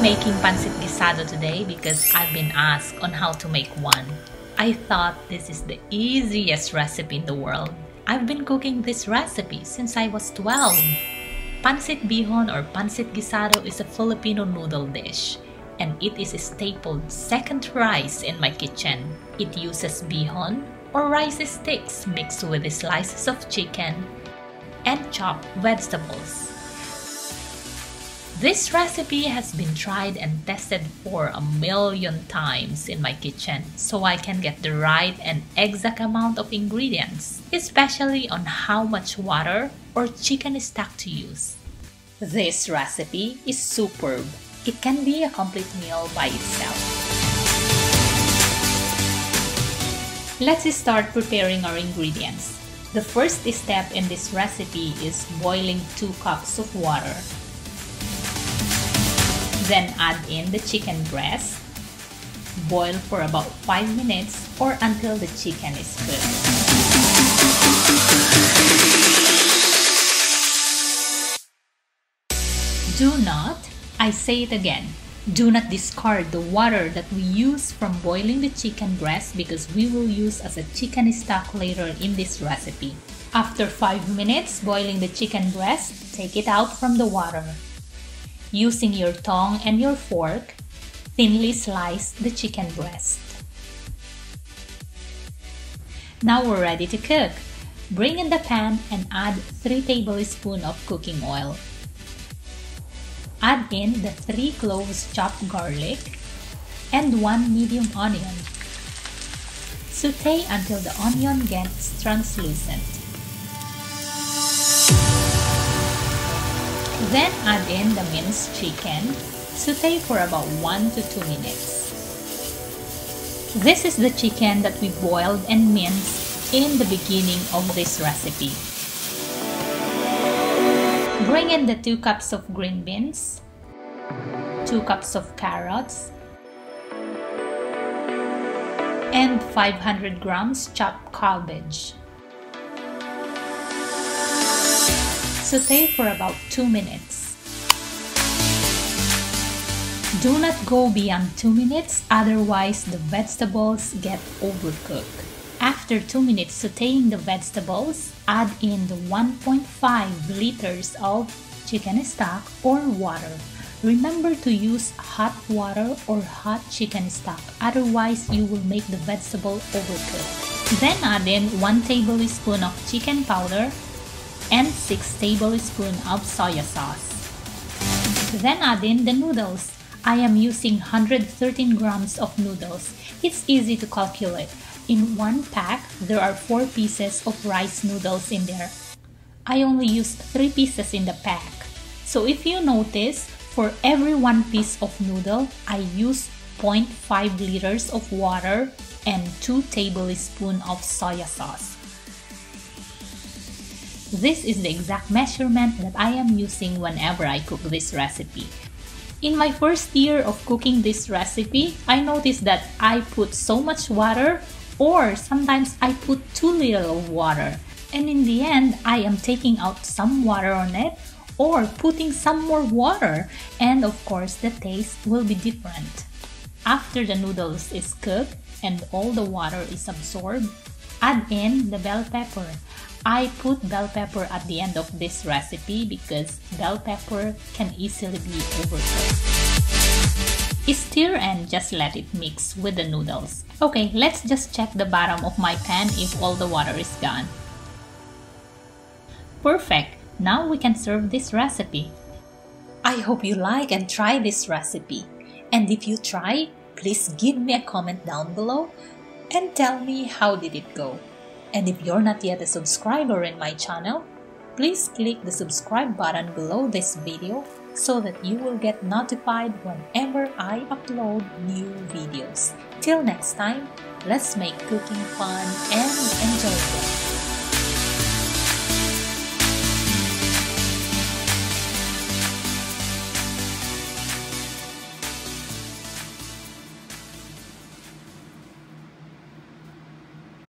making Pancit Guisado today because I've been asked on how to make one. I thought this is the easiest recipe in the world. I've been cooking this recipe since I was 12. Pancit Bihon or Pancit Guisado is a Filipino noodle dish, and it is a staple second to rice in my kitchen. It uses bihon or rice sticks mixed with slices of chicken and chopped vegetables. This recipe has been tried and tested for 1,000,000 times in my kitchen so I can get the right and exact amount of ingredients, especially on how much water or chicken stock to use. This recipe is superb. It can be a complete meal by itself. Let's start preparing our ingredients. The first step in this recipe is boiling 2 cups of water. Then add in the chicken breast. Boil for about 5 minutes or until the chicken is cooked. Do not, I say it again, do not discard the water that we use from boiling the chicken breast because we will use as a chicken stock later in this recipe. After 5 minutes boiling the chicken breast, take it out from the water. Using your tongue and your fork, thinly slice the chicken breast. Now we're ready to cook. Bring in the pan and add 3 tablespoons of cooking oil. Add in the 3 cloves chopped garlic and 1 medium onion. Sauté until the onion gets translucent. Then add in the minced chicken. Sauté for about 1 to 2 minutes. This is the chicken that we boiled and minced in the beginning of this recipe. Bring in the 2 cups of green beans, 2 cups of carrots, and 500 grams chopped cabbage. Sauté for about 2 minutes. Do not go beyond 2 minutes, otherwise the vegetables get overcooked. After 2 minutes sautéing the vegetables, add in the 1.5 liters of chicken stock or water. Remember to use hot water or hot chicken stock, otherwise you will make the vegetable overcooked. Then add in 1 tablespoon of chicken powder and 6 tablespoons of soya sauce. Then add in the noodles. I am using 113 grams of noodles. It's easy to calculate. In 1 pack, there are 4 pieces of rice noodles in there. I only used 3 pieces in the pack. So if you notice, for every 1 piece of noodle, I use 0.5 liters of water and 2 tablespoons of soya sauce. This is the exact measurement that I am using whenever I cook this recipe. In my first year of cooking this recipe, I noticed that I put so much water or sometimes I put too little of water. And in the end, I am taking out some water on it or putting some more water, and of course the taste will be different. After the noodles is cooked and all the water is absorbed, add in the bell pepper. I put bell pepper at the end of this recipe because bell pepper can easily be overcooked. Stir and just let it mix with the noodles. Okay, let's just check the bottom of my pan if all the water is gone. Perfect! Now we can serve this recipe. I hope you like and try this recipe. And if you try, please give me a comment down below and tell me how did it go. And if you're not yet a subscriber in my channel, please click the subscribe button below this video so that you will get notified whenever I upload new videos. Till next time, let's make cooking fun and enjoyable.